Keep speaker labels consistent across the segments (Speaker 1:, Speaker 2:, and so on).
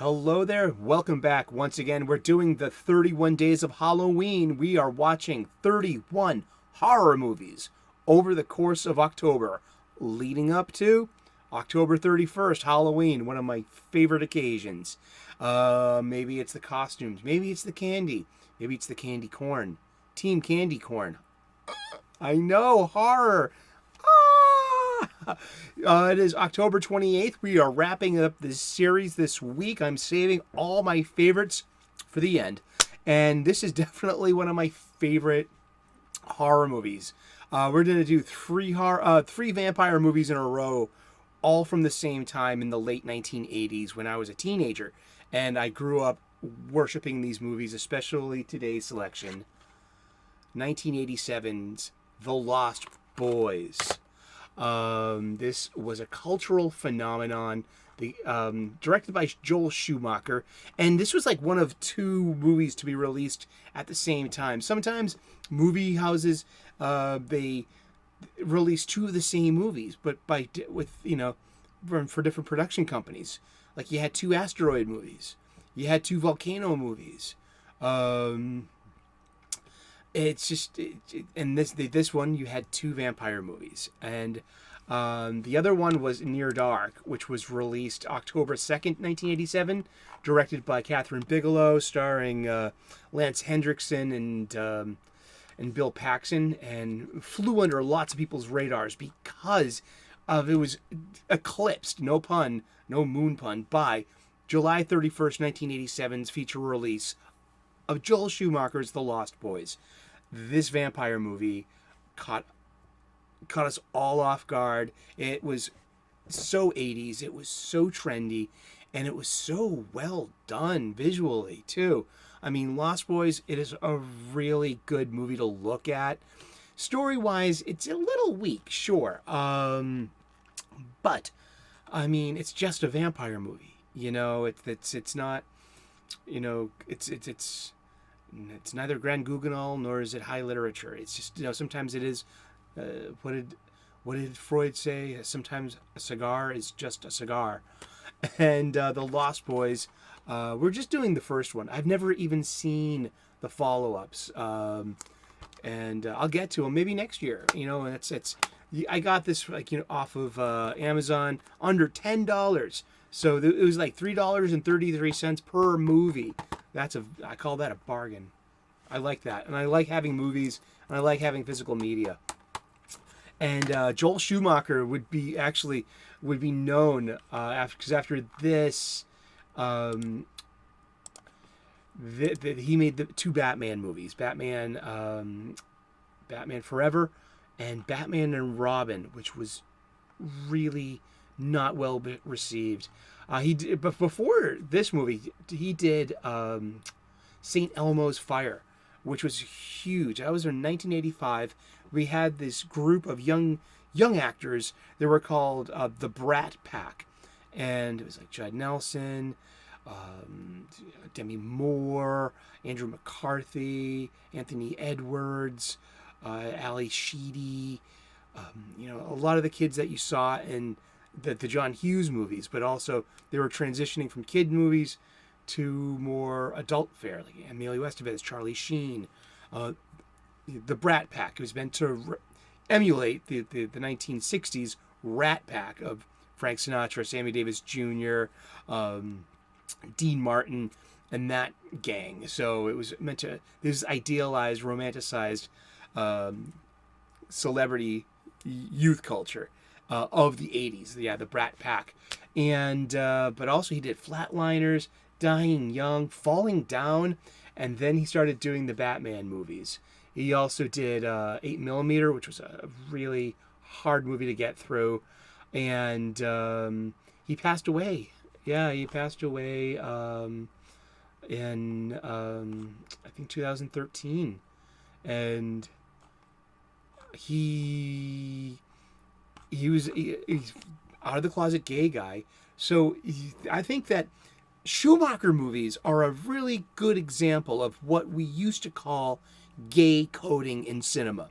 Speaker 1: Hello there. Welcome back. Once again, we're doing the 31 Days of Halloween. We are watching 31 horror movies over the course of October, leading up to October 31st, Halloween, one of my favorite occasions. Maybe it's the costumes. Maybe it's the candy. Maybe it's the candy corn. Team Candy Corn. I know, horror. It is October 28th. We are wrapping up this series this week. I'm saving all my favorites for the end. And this is definitely one of my favorite horror movies. We're going to do three vampire movies in a row, all from the same time in the late 1980s when I was a teenager. And I grew up worshiping these movies, especially today's selection. 1987's The Lost Boys. This was a cultural phenomenon. Directed by Joel Schumacher, and this was like one of two movies to be released at the same time. Sometimes movie houses they release two of the same movies, but for different production companies. Like you had two asteroid movies, you had two volcano movies. It's just, and this one you had two vampire movies, and the other one was Near Dark, which was released October 2nd, 1987, directed by Catherine Bigelow, starring Lance Hendrickson and Bill Paxton, and flew under lots of people's radars because it was eclipsed, no pun, no moon pun, by July 31st, 1987's feature release of Joel Schumacher's The Lost Boys. This vampire movie caught us all off guard. It was so 80s, it was so trendy, and it was so well done visually too. I mean, Lost Boys, it is a really good movie to look at. Story-wise, it's a little weak, sure. But I mean, it's just a vampire movie. You know, it's not, you know, it's neither Grand Guignol nor is it high literature. It's just, you know, sometimes it is. What did Freud say? Sometimes a cigar is just a cigar. And The Lost Boys, we're just doing the first one. I've never even seen the follow-ups, and I'll get to them maybe next year. You know, and it's I got this off of Amazon under $10. So it was like $3.33 per movie. I call that a bargain. I like that, and I like having movies, and I like having physical media. And Joel Schumacher would be known after this, he made the two Batman movies, Batman Forever, and Batman and Robin, which was really not well received. But before this movie, he did St. Elmo's Fire, which was huge. That was in 1985. We had this group of young actors. They were called the Brat Pack, and it was like Judd Nelson, Demi Moore, Andrew McCarthy, Anthony Edwards, Ali Sheedy. A lot of the kids that you saw in the John Hughes movies, but also they were transitioning from kid movies to more adult fare, like Emilio Estevez, Charlie Sheen. The Brat Pack was meant to emulate the 1960s Rat Pack of Frank Sinatra, Sammy Davis Jr., Dean Martin, and that gang. So it was meant to, this idealized, romanticized celebrity youth culture of the 80s. Yeah, the Brat Pack. And but also he did Flatliners, Dying Young, Falling Down, and then he started doing the Batman movies. He also did 8mm, which was a really hard movie to get through. And he passed away. Yeah, he passed away in, I think, 2013. And he's out of the closet gay guy. So I think that Schumacher movies are a really good example of what we used to call gay coding in cinema.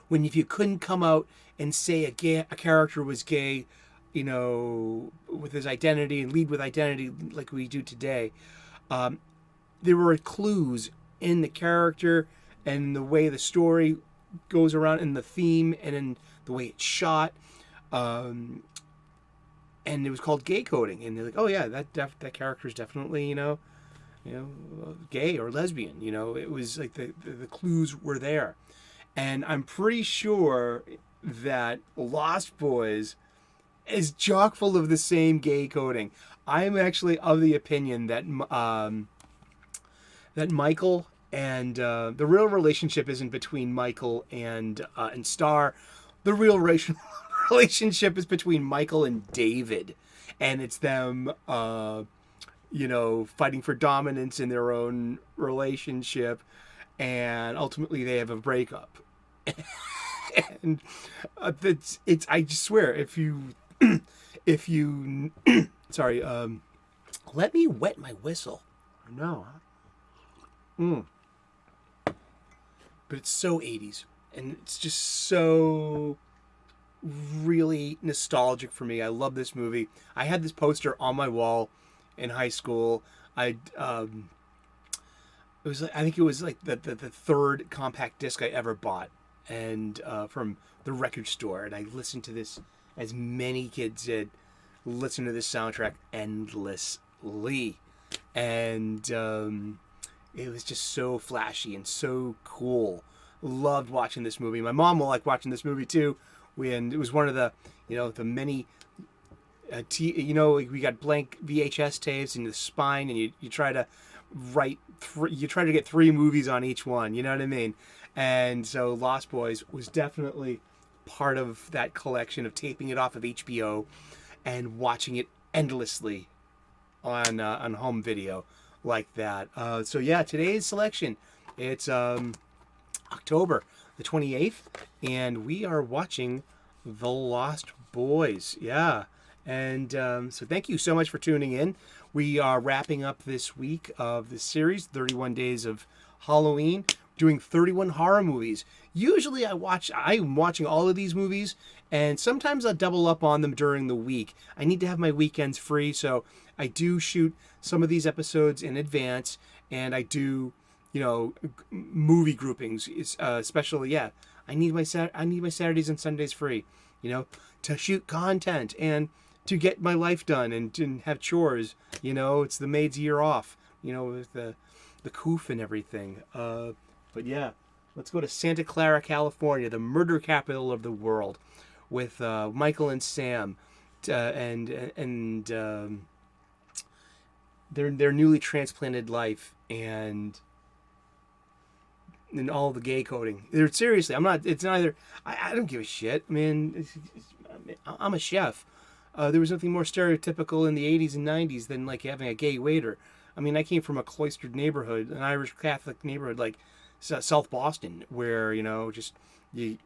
Speaker 1: When if you couldn't come out and say a character was gay, with his identity and lead with identity like we do today. There were clues in the character and the way the story goes around, and the theme, and in the way it's shot. And it was called gay coding, and they're like, oh yeah, that character is definitely gay or lesbian. It was like the clues were there, and I'm pretty sure that Lost Boys is chock full of the same gay coding. I'm actually of the opinion that that Michael and the real relationship isn't between Michael and Star. The real relationship is between Michael and David, and it's them, fighting for dominance in their own relationship, and ultimately they have a breakup. And it's I just swear, if you sorry, let me wet my whistle. No. But it's so 80s, and it's just so really nostalgic for me. I love this movie. I had this poster on my wall in high school. I think it was like the third compact disc I ever bought, and from the record store, and I listened to this, as many kids did, listen to this soundtrack endlessly, and it was just so flashy and so cool. Loved watching this movie. My mom will like watching this movie too. And it was one of the many we got blank VHS tapes in the spine, and you try to get 3 movies on each one, you know what I mean? And so Lost Boys was definitely part of that collection of taping it off of HBO and watching it endlessly on home video like that. So yeah, today's selection, it's October the 28th, and we are watching The Lost Boys. Yeah. And so thank you so much for tuning in. We are wrapping up this week of the series, 31 Days of Halloween, doing 31 horror movies. Usually I'm watching all of these movies, and sometimes I'll double up on them during the week. I need to have my weekends free, so I do shoot some of these episodes in advance, and I do movie groupings, especially. Yeah, I need my Saturdays and Sundays free, to shoot content and to get my life done and to have chores. It's the maid's year off, with the coof and everything. But yeah, let's go to Santa Clara, California, the murder capital of the world, with Michael and Sam, and their newly transplanted life, and all the gay coding. Seriously, it's neither. I don't give a shit. I mean, I'm a chef. There was nothing more stereotypical in the 80s and 90s than like having a gay waiter. I mean, I came from a cloistered neighborhood, an Irish Catholic neighborhood like South Boston, where just you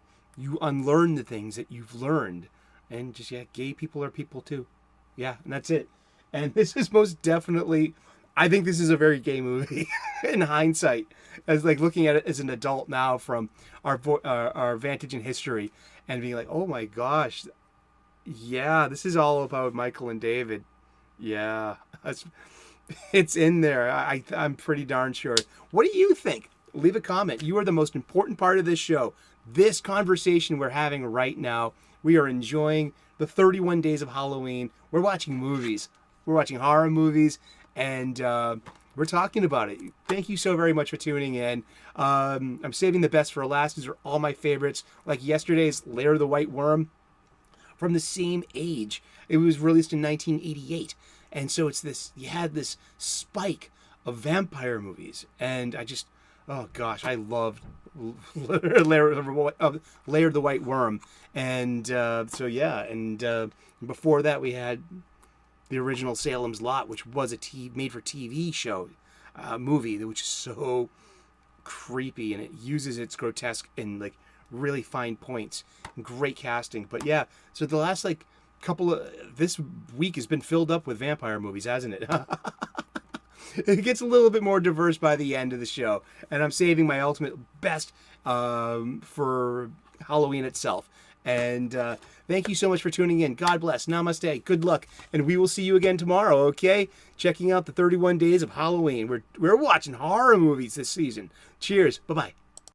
Speaker 1: unlearn the things that you've learned, and just gay people are people too. Yeah, and that's it. And this is most definitely, I think this is a very gay movie in hindsight, as like looking at it as an adult now from our vantage in history, and being like, oh my gosh, yeah, this is all about Michael and David. Yeah, it's in there. I'm pretty darn sure. What do you think? Leave a comment. You are the most important part of this show. This conversation we're having right now, we are enjoying the 31 Days of Halloween. We're watching movies. We're watching horror movies, and we're talking about it. Thank you so very much for tuning in. I'm saving the best for last. These are all my favorites. Like yesterday's Lair of the White Worm, from the same age. It was released in 1988. And so you had this spike of vampire movies. And oh gosh, I loved Lair of the White Worm. And so yeah, and before that we had the original Salem's Lot, which was a made-for-TV show, movie, which is so creepy, and it uses its grotesque and like really fine points. Great casting. But yeah, so the last this week has been filled up with vampire movies, hasn't it? It gets a little bit more diverse by the end of the show, and I'm saving my ultimate best for Halloween itself. And thank you so much for tuning in. God bless. Namaste. Good luck. And we will see you again tomorrow, okay? Checking out the 31 Days of Halloween. We're watching horror movies this season. Cheers. Bye-bye.